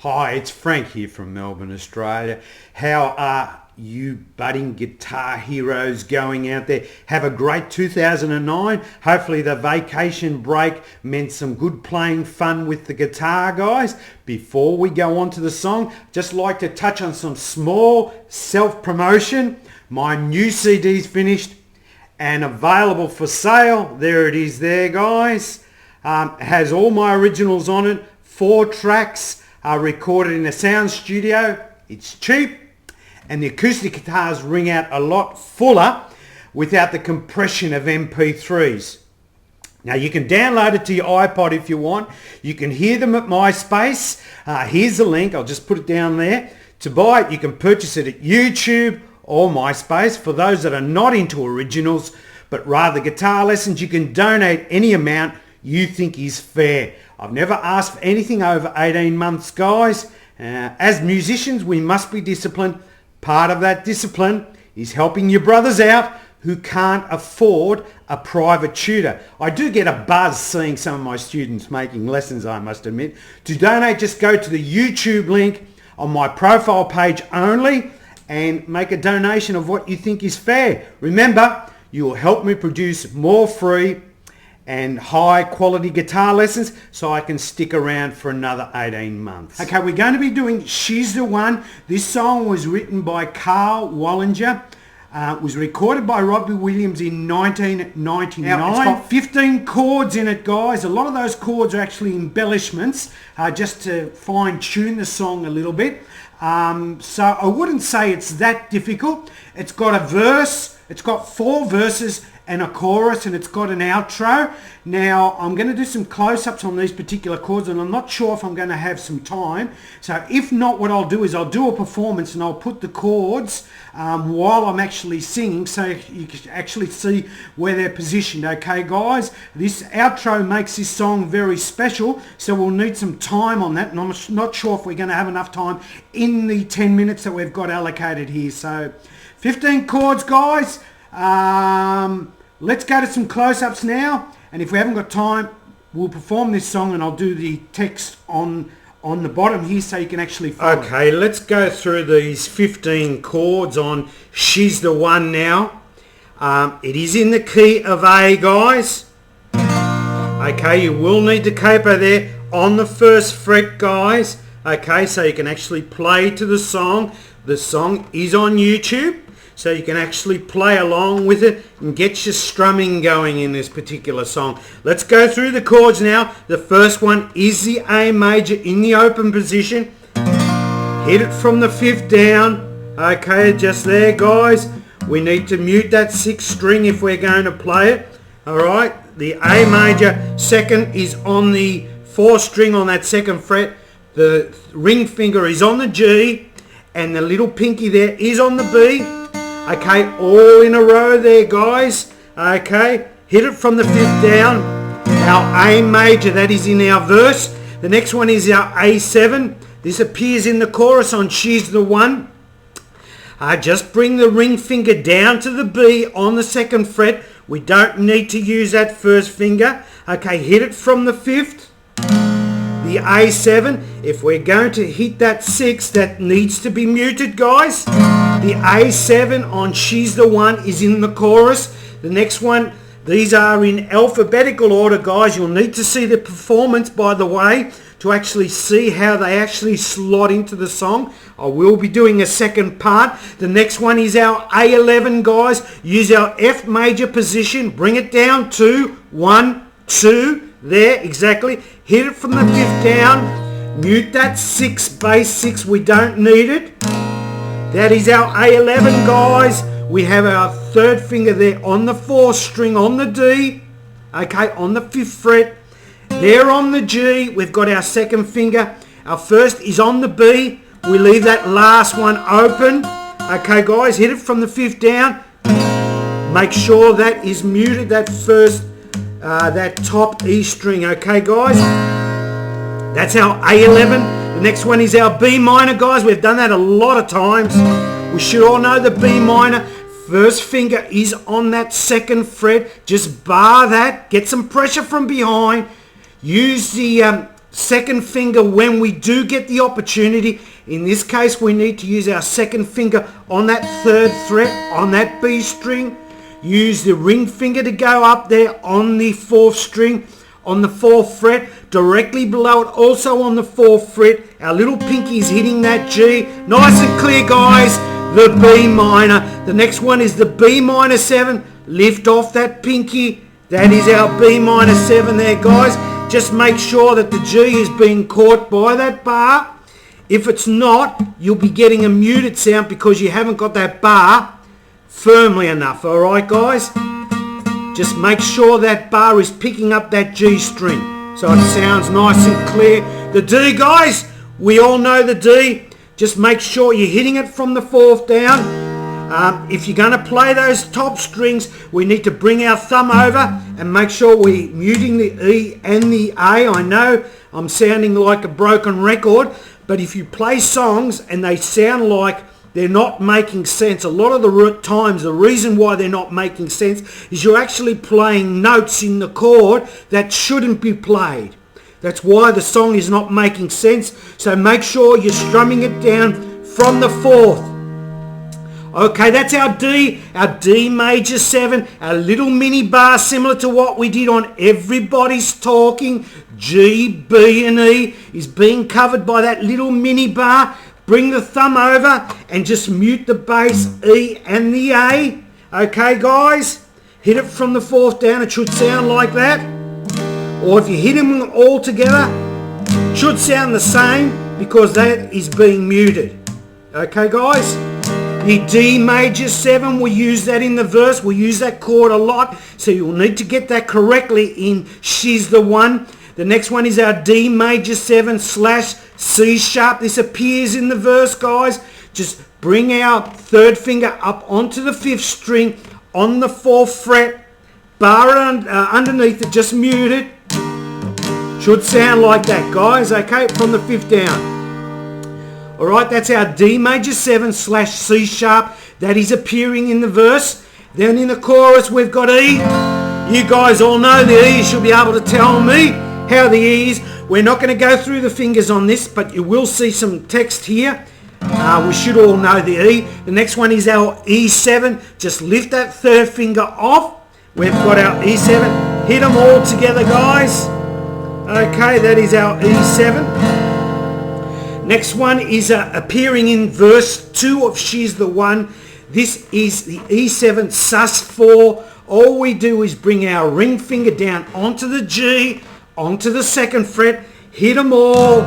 Hi, it's Frank here from Melbourne, Australia. How are you budding guitar heroes going out there? Have a great 2009. Hopefully the vacation break meant some good playing fun with the guitar, guys. Before we go on to the song, just like to touch on some small self-promotion. My new CD's finished and available for sale. There it is there, guys. It has all my originals on it, 4 tracks. Are recorded in a sound studio. It's cheap and the acoustic guitars ring out a lot fuller without the compression of MP3s. Now you can download it to your iPod if you want. You can hear them at MySpace. Here's the link. I'll just put it down there. To buy it, you can purchase it at YouTube or MySpace. For those that are not into originals but rather guitar lessons, you can donate any amount you think is fair. I've never asked for anything over 18 months, guys. As musicians, we must be disciplined. Part of that discipline is helping your brothers out who can't afford a private tutor. I do get a buzz seeing some of my students making lessons, I must admit. To donate, just go to the YouTube link on my profile page only and make a donation of what you think is fair. Remember, you will help me produce more free and high quality guitar lessons so I can stick around for another 18 months. Okay, we're going to be doing She's the One. This song was written by Carl Wallinger. It was recorded by Robbie Williams in 1999. Now, it's got 15 chords in it, guys. A lot of those chords are actually embellishments just to fine tune the song a little bit. So I wouldn't say it's that difficult. It's got a verse, it's got 4 verses and a chorus, and it's got an outro. Now I'm going to do some close-ups on these particular chords and I'm not sure if I'm going to have some time. So if not, what I'll do is I'll do a performance and I'll put the chords while I'm actually singing so you can actually see where they're positioned. Okay guys, this outro makes this song very special, so we'll need some time on that, and I'm not sure if we're going to have enough time in the 10 minutes that we've got allocated here. So 15 chords, guys. Let's go to some close-ups now, and if we haven't got time, we'll perform this song and I'll do the text on the bottom here so you can actually follow. Okay, let's go through these 15 chords on She's the One now. It is in the key of A, guys. Okay, you will need the capo there on the 1st fret, guys. Okay, so you can actually play to the song. The song is on YouTube, so you can actually play along with it and get your strumming going in this particular song. Let's go through the chords now. The first one is the A major in the open position. Hit it from the 5th down. Okay, just there, guys. We need to mute that 6th string if we're going to play it. Alright, the A major 2nd is on the 4th string on that 2nd fret. The ring finger is on the G and the little pinky there is on the B. Okay, all in a row there, guys. Okay, hit it from the 5th down. Our A major, that is in our verse. The next one is our A7. This appears in the chorus on She's the One. Just bring the ring finger down to the B on the 2nd fret. We don't need to use that 1st finger. Okay, hit it from the 5th. The A7, if we're going to hit that 6, that needs to be muted, guys. The A7 on She's the One is in the chorus. The next one, these are in alphabetical order, guys. You'll need to see the performance, by the way, to actually see how they actually slot into the song. I will be doing a second part. The next one is our A11, guys. Use our F major position. Bring it down to 1, 2. There, exactly. Hit it from the 5th down. Mute that 6, bass 6. We don't need it. That is our A11, guys. We have our 3rd finger there on the 4th string on the D. Okay, on the 5th fret. There on the G, we've got our 2nd finger. Our 1st is on the B. We leave that last one open. Okay, guys, hit it from the 5th down. Make sure that is muted, that first, that top E string. Okay, guys. That's our A11. The next one is our B minor, guys. We've done that a lot of times. We should all know the B minor. 1st finger is on that 2nd fret. Just bar that. Get some pressure from behind. Use the second finger when we do get the opportunity. In this case, we need to use our second finger on that third fret on that B string. Use the ring finger to go up there on the fourth string, on the fourth fret, directly below it, also on the fourth fret. Our little pinky is hitting that G. Nice and clear, guys. The B minor. The next one is the B minor 7. Lift off that pinky. That is our B minor 7 there, guys. Just make sure that the G is being caught by that bar. If it's not, you'll be getting a muted sound because you haven't got that bar firmly enough. All right, guys? Just make sure that bar is picking up that G string so it sounds nice and clear. The D, guys, we all know the D. Just make sure you're hitting it from the fourth down. If you're going to play those top strings, we need to bring our thumb over and make sure we're muting the E and the A. I know I'm sounding like a broken record, but if you play songs and they sound like they're not making sense, a lot of the times the reason why they're not making sense is you're actually playing notes in the chord that shouldn't be played. That's why the song is not making sense. So make sure you're strumming it down from the fourth. Okay, that's our D major 7, our little mini bar similar to what we did on Everybody's Talking. G, B and E is being covered by that little mini bar. Bring the thumb over and just mute the bass E and the A. Okay, guys, hit it from the fourth down. It should sound like that. Or if you hit them all together, it should sound the same because that is being muted. Okay, guys? The D major 7, we use that in the verse. We use that chord a lot, so you'll need to get that correctly in She's the One. The next one is our D major 7 / C sharp. This appears in the verse, guys. Just bring our third finger up onto the fifth string on the fourth fret. Bar underneath it, just mute it. Should sound like that, guys, okay, from the fifth down. Alright, that's our D major 7 / C sharp. That is appearing in the verse. Then in the chorus we've got E. You guys all know the E. You should be able to tell me how the E is. We're not going to go through the fingers on this, but you will see some text here. We should all know the E. The next one is our E7. Just lift that third finger off. We've got our E7. Hit them all together, guys. Okay, that is our E7. Next one is appearing in verse 2 of She's the One. This is the E7 sus4. All we do is bring our ring finger down onto the G, onto the second fret, hit them all.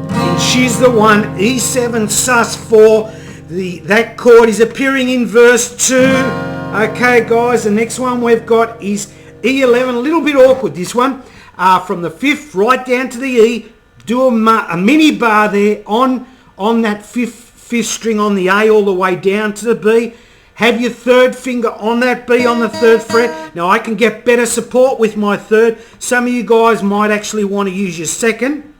And She's the One, E7 sus4. That chord is appearing in verse 2. Okay, guys, the next one we've got is E11. A little bit awkward, this one. From the fifth right down to the E. Do a mini bar there on that fifth string on the A all the way down to the B. Have your third finger on that B on the third fret. Now I can get better support with my third. Some of you guys might actually want to use your second.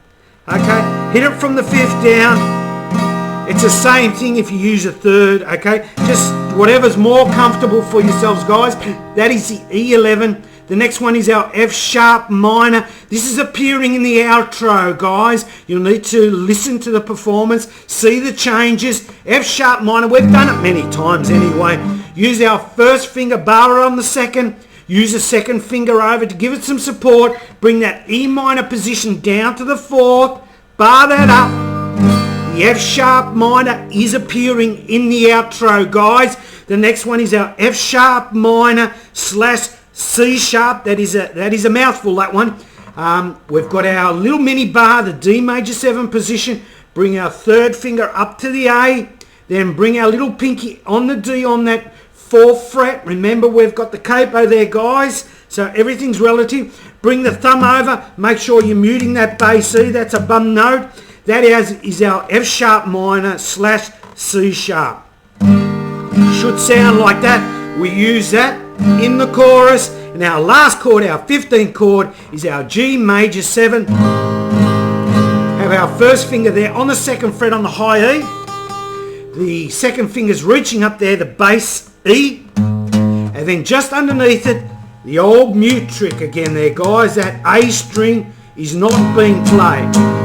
Okay, hit it from the fifth down. It's the same thing if you use a third. Okay, just whatever's more comfortable for yourselves, guys. That is the E11. The next one is our F sharp minor. This is appearing in the outro, guys. You'll need to listen to the performance, see the changes. F sharp minor, we've done it many times anyway. Use our first finger, bar on the second. Use the second finger over to give it some support. Bring that E minor position down to the fourth. Bar that up. The F sharp minor is appearing in the outro, guys. The next one is our F sharp minor / C sharp. That is a mouthful, that one. We've got our little mini bar, the D major 7 position. Bring our third finger up to the A. Then bring our little pinky on the D on that fourth fret. Remember, we've got the capo there, guys. So everything's relative. Bring the thumb over. Make sure you're muting that bass E. That's a bum note. That is our F sharp minor / C sharp. Should sound like that. We use that in the chorus. And our last chord, our 15th chord, is our G major 7. Have our first finger there on the second fret on the high E. The second finger's reaching up there, the bass E. And then just underneath it, the old mute trick again there, guys. That A string is not being played.